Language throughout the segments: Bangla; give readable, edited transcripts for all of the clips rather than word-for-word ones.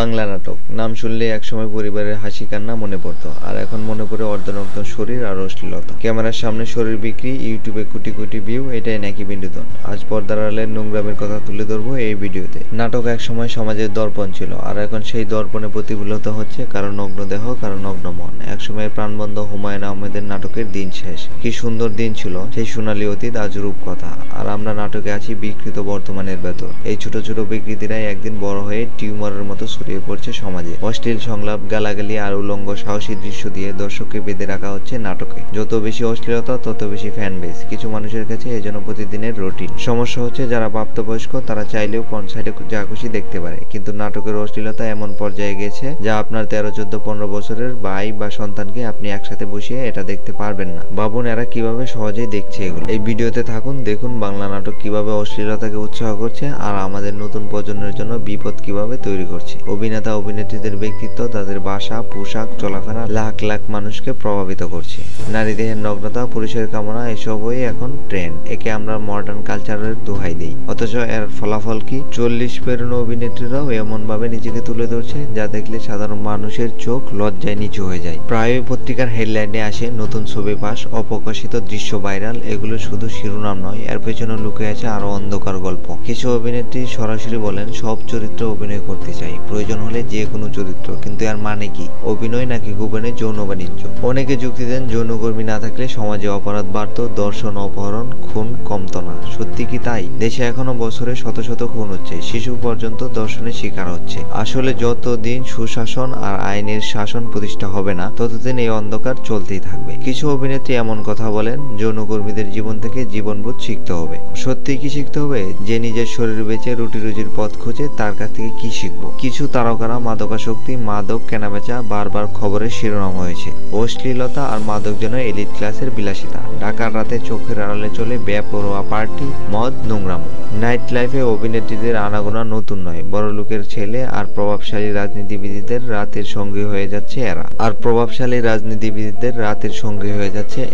বাংলা নাটক নাম শুনলে একসময় পরিবারের হাসি কান্না মনে পড়তো, আর এখন মনে পড়ে অর্ধনগ্ন শরীর আর অশ্লীলতা। ক্যামেরার সামনে শরীর বিক্রি, ইউটিউবে কোটি কোটি ভিউ, এটাই নাকি বিনোদন। আজ পর্দার আড়ালের নোংরামের কথা তুলে ধরবো এই ভিডিওতে। নাটক একসময় সমাজের দর্পণ ছিল, আর এখন সেই দর্পণে প্রতিফলিত হচ্ছে কারো নগ্ন দেহ, কারো নগ্ন মন। একসময় প্রাণবন্ধ হুমায়ুন আহমেদের নাটকের দিন শেষ। কি সুন্দর দিন ছিল, সেই সোনালী অতীত আজ রূপকথা। আর আমরা নাটকে আছি বিকৃত বর্তমানের ভেতর। এই ছোট ছোট বিকৃতিরাই একদিন বড় হয়ে টিউমারের মতো ছড়িয়ে পড়ছে সমাজে। অশ্লীল সংলাপ, গালাগালি আর উলঙ্গ সাহসী দৃশ্য দিয়ে দর্শককে বেঁধে রাখা হচ্ছে নাটকে। যত বেশি অশ্লীলতা তত বেশি ফ্যান বেস। কিছু মানুষের কাছে এজন্য প্রতিদিনের রুটিন। সমস্যা হচ্ছে যারা প্রাপ্তবয়স্ক তারা চাইলেও কোন সাইডে যা খুশি দেখতে পারে, কিন্তু নাটকের অশ্লীলতা এমন পর্যায়ে গেছে যা আপনার 13, 14, 15 বছরের ভাই বা সন্তানকে আপনি একসাথে বসিয়ে এটা দেখতে পারবেন না। ভাবুন এরা কিভাবে সহজেই দেখছে এগুলো। এই ভিডিওতে থাকুন, দেখুন বাংলা নাটক কিভাবে অশ্লীলতাকে উৎসাহ করছে আর আমাদের নতুন প্রজন্মের জন্য বিপদ কিভাবে তৈরি করছে। অভিনেতা অভিনেত্রীদের ব্যক্তিত্ব, তাদের ভাষা, পোশাক, চলাফেরা লাখ লাখ মানুষকে প্রভাবিত করছে। নারী দেহের নগ্নতা, পুরুষের কামনা, এসবই এখন ট্রেন্ড। একে আমরা মডার্ন কালচারের দোহাই দিই, অথচ এর ফলাফল কি? 40 পেরোনো অভিনেত্রীরাও এমন ভাবে নিজেকে তুলে ধরছে যা দেখলে সাধারণ মানুষের চোখ লজ্জায় নিচু হয়ে যায়। প্রায়ই পত্রিকার হেডলাইনে আসে নতুন ছবি পাস, অপ্রকাশিত দৃশ্য ভাইরাল। এগুলো শুধু শিরোনাম নয়, এর পেছনে লুকিয়ে আছে আরো অন্ধকার গল্প। কিছু অভিনেত্রী সরাসরি বলেন সব চরিত্রে অভিনয় করতে চাই, প্রয়োজন হলে যে কোনো চরিত্র। কিন্তু এর মানে কি? অভিনয় নাকি গোপনে যৌন বাণিজ্য? অনেকে যুক্তি দেন যৌনকর্মী না থাকলে সমাজে অপরাধ বাড়ত, দর্শন, অপহরণ, খুন কমতো না। সত্যি কি তাই? দেশে এখনো বছরে শত শত খুন হচ্ছে, শিশু পর্যন্ত দর্শনের শিকার হচ্ছে। আসলে যতদিন সুশাসন আর আইনের শাসন প্রতিষ্ঠা হবে না, ততদিন এই অন্ধকার চলতেই থাকবে। কিছু অভিনেত্রী এমন কথা বলেন, যৌনকর্মীদের জীবন থেকে জীবনবোধ শিখতে হবে। সত্যি কি শিখতে হবে? যে নিজের শরীর বেচে রুটি রুজির পথ খুঁজে, তার কাছ থেকে কি শিখবো? কিছু তারকারা মাদকাসক্তি, মাদক কেনাবেচা বারবার খবরের শিরোনাম হয়েছে। অশ্লীলতা আর মাদক যেন এলিট ক্লাসের বিলাসিতা। ঢাকার রাতে চোখের আড়ালে চলে বেপরোয়া পার্টি, মদ, নোংরামো। নাইট লাইফে অভিনেত্রীদের আনাগোনা নতুন নয়। বড়লোকের ছেলে আর প্রভাবশালী রাজনীতিবিদদের রাতের সঙ্গী হয়ে যাচ্ছে এরা।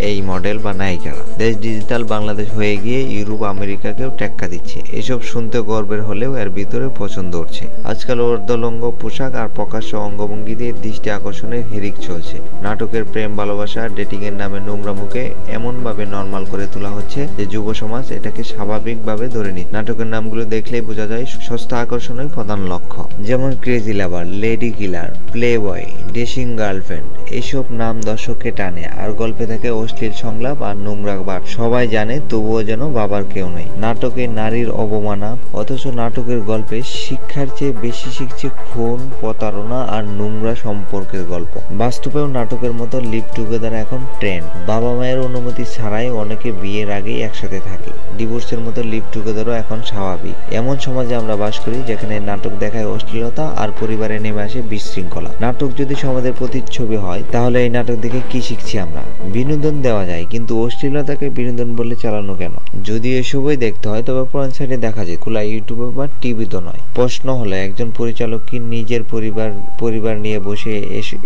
এই মডেল বা নায়িকারা। দেশ ডিজিটাল বাংলাদেশ হয়ে গিয়ে ইউরোপ আমেরিকাকেও টেক্কা দিচ্ছে। এসব শুনতে গর্বের হলেও এর ভিতরে পছন্দ উঠছে। আজকাল অর্ধলঙ্গ পোশাক আর প্রকাশ্য অঙ্গভঙ্গি দিয়ে দৃষ্টি আকর্ষণের হিড়িক চলছে। নাটকের প্রেম, ভালোবাসা, ডেটিং এর নামে নোংরামুখে এমন ভাবে নর্মাল করে তোলা হচ্ছে যে যুব সমাজ এটাকে স্বাভাবিকভাবে ধরে নিচ্ছে। নাটকের নামগুলো দেখলেই বোঝা যায় সস্তা আকর্ষণই প্রধান লক্ষ্য। যেমন crazy lover, lady killer, play বয়, ডেসিং গার্লফ্রেন্ড। এইসব নাম দর্শককে টানে, আর গল্পে থাকে অশ্লীল সংলাপ আর নোংরা বাট। সবাই জানে, তবুও যেন বাবার কেউ নেই। নাটকে নারীর অবমাননা, অথচ নাটকের গল্পে শিক্ষার চেয়ে বেশি শিখছে খুন, প্রতারণা আর নোংরা সম্পর্কের গল্প। বাস্তবেও নাটকের মতো লিভ টুগেদার এখন ট্রেন্ড। বাবা মায়ের অনুমতি ছাড়াই অনেকে বিয়ের আগেই একসাথে থাকে। ডিভোর্সের মতো লিভ টুগেদারও এখন স্বাভাবিক। এমন সমাজে আমরা বাস করি যেখানে নাটক দেখায় অশ্লীলতা আর পরিবারে নেমে আসে বিশৃঙ্খলা। নাটক যদি সমাজের প্রতিচ্ছবি হয়, তাহলে এই নাটক দেখে কি শিখছি আমরা? বিনোদন দেওয়া যায়, কিন্তু অশ্লীলতাকে বিনোদন বলে চালানো কেন? যদি এসবই দেখতে হয় তবে পয়েন্ট সাইডে দেখা যায়, খোলা ইউটিউবে বা টিভিতে নয়। প্রশ্ন হলো, একজন পরিচালক কি নিজের পরিবার নিয়ে বসে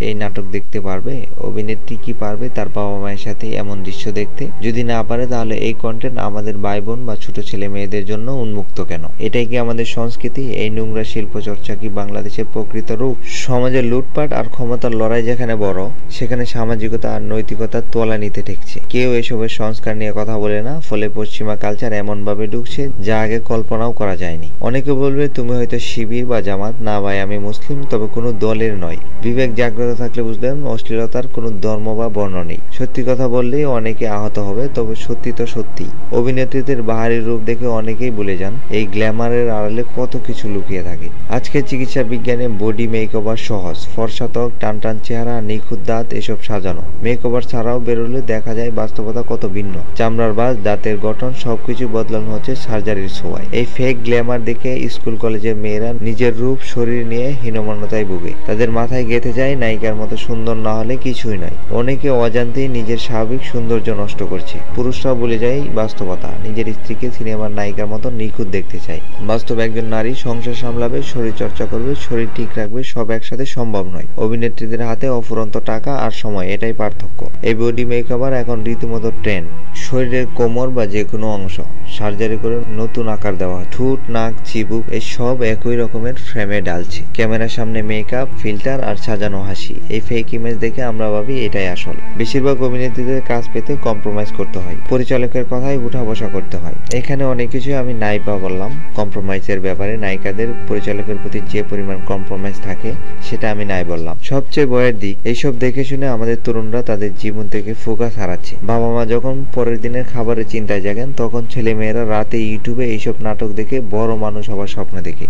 এই নাটক দেখতে পারবে? অভিনেত্রী কি পারবে তার বাবা মায়ের সাথে এমন দৃশ্য দেখতে? যদি না পারে, তাহলে এই কন্টেন্ট আমাদের ভাই বোন বা ছোট ছেলে মেয়েদের জন্য উন্মুক্ত কেন? এটাই কি আমাদের সংস্কৃতি? এই নোংরা শিল্প চর্চা কি বাংলাদেশের প্রকৃত রূপ? সমাজে লুটপাট আর ক্ষমতার লড়াই যেখানে বড়, সেখানে সামাজিকতা আর নৈতিকতার তোলা নিতে ঠেকছে। কেউ এসবের সংস্কার নিয়ে কথা বলে না, ফলে পশ্চিমা কালচার এমন ভাবে ঢুকছে যা আগে কল্পনাও করা যায়নি। অনেকে বলবে তুমি হয়তো শিবির বা জামাত। না ভাই, আমি মুসলিম, তবে কোনো দলের নয়। বিবেক জাগ্রত থাকলে বুঝবেন অশ্লীলতার কোনো ধর্ম বা বর্ণ নেই। সত্যি কথা বললেই অনেকে আহত হবে, তবে সত্যি তো সত্যি। অভিনেত্রীদের বাহারি রূপ দেখে অনেকেই ভুলে যান এই গ্ল্যামারের আড়ালে কত কিছু লুকিয়ে থাকে। আজকের চিকিৎসা বিজ্ঞানে বডি মেকওভার সহজ। ফর্সা ত্বক, টান টান চেহারা, নিখুঁত দাঁত, এসব সাজানো। মেকওভার ছাড়াও বেরোলে দেখা যায় বাস্তবতা কত ভিন্ন। চামড়ার বাজ, দাঁতের গঠন সবকিছু বদলানো হচ্ছে সার্জারির ছোঁয়ায়। এই ফেক গ্ল্যামার দেখে স্কুল কলেজের মেয়েরা নিজের রূপ শরীর নিয়ে হীনমন্যতায় ভুগে। তাদের মাথায় গেঁথে যায় নায়িকার মতো সুন্দর না হলে কিছুই নয়। অনেকে অজান্তেই নিজের স্বাভাবিক সৌন্দর্য নষ্ট করছে। পুরুষরা বলে যায় বাস্তবতা, নিজের স্ত্রীকে সিনেমার নায়িকার মতো নিখুঁত দেখতে চায়। বাস্তব একজন নারী সংসার সামলাবে, শরীর চর্চা করবে, শরীর ঠিক রাখবে, সব একসাথে সম্ভব নয়। অভিনেত্রীদের হাতে অফুরন্ত টাকা আর সময়, এটাই পার্থক্য। এই বডি মেকওভার এখন রীতিমতো ট্রেন্ড। শরীরের কোমর বা যে কোনো অংশ সার্জারি করে নতুন আকার দেওয়া হয়। ঠোঁট, নাক, চিবুক, এই সব একই রকমের ফ্রেমে ঢালছে। করছে। ক্যামেরার সামনে মেকআপ, ফিল্টার আর সাজানো হাসি, এই ফেক ইমেজ দেখে আমরা ভাবি এটাই আসল। বেশিরভাগ অভিনেত্রীদের কাজ পেতে কম্প্রোমাইজ করতে হয়, পরিচালকের কথায় উঠা বসা করতে হয়। এখানে অনেক কিছু আমি নাই বা বললাম। কম্প্রোমাইজের ব্যাপারে নায়িকাদের পরিচালকের প্রতি যে পরিমাণ কম্প্রোমাইজ থাকে সেটা আমি নাই বললাম। সবচেয়ে ভয়ের দিক, এইসব দেখে শুনে আমাদের তরুণরা তাদের জীবন থেকে ফোকাস হারাচ্ছে। বাবা মা যখন পরের দিনের খাবারের চিন্তায় জাগেন, তখন ছেলে মেয়েরা রাতে ইউটিউবে এইসব নাটক দেখে বড় মানুষ হবার স্বপ্ন দেখে।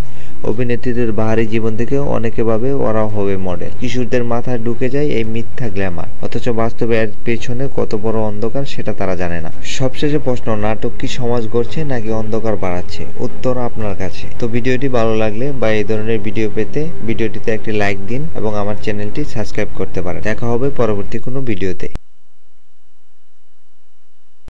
অভিনেত্রীদের বাহারি জীবন থেকে অনেকে ভাবে ওরাও হবে মডেল। কিশোরদের মাথায় ঢুকে যায় এই মিথ্যা গ্ল্যামার, অথচ বাস্তবে এর পেছনে কত বড় অন্ধকার সেটা তারা জানে না। সবশেষে প্রশ্ন, নাটক কি সমাজ গড়ছে নাকি অন্ধকার বাড়াচ্ছে? উত্তর আপনার কাছে। তো ভিডিওটি ভালো লাগলে বা এই ধরনের ভিডিও পেতে ভিডিওটিতে একটি লাইক দিন এবং আমার চ্যানেলটি সাবস্ক্রাইব করতে পারেন। দেখা হবে পরবর্তী কোনো ভিডিওতে।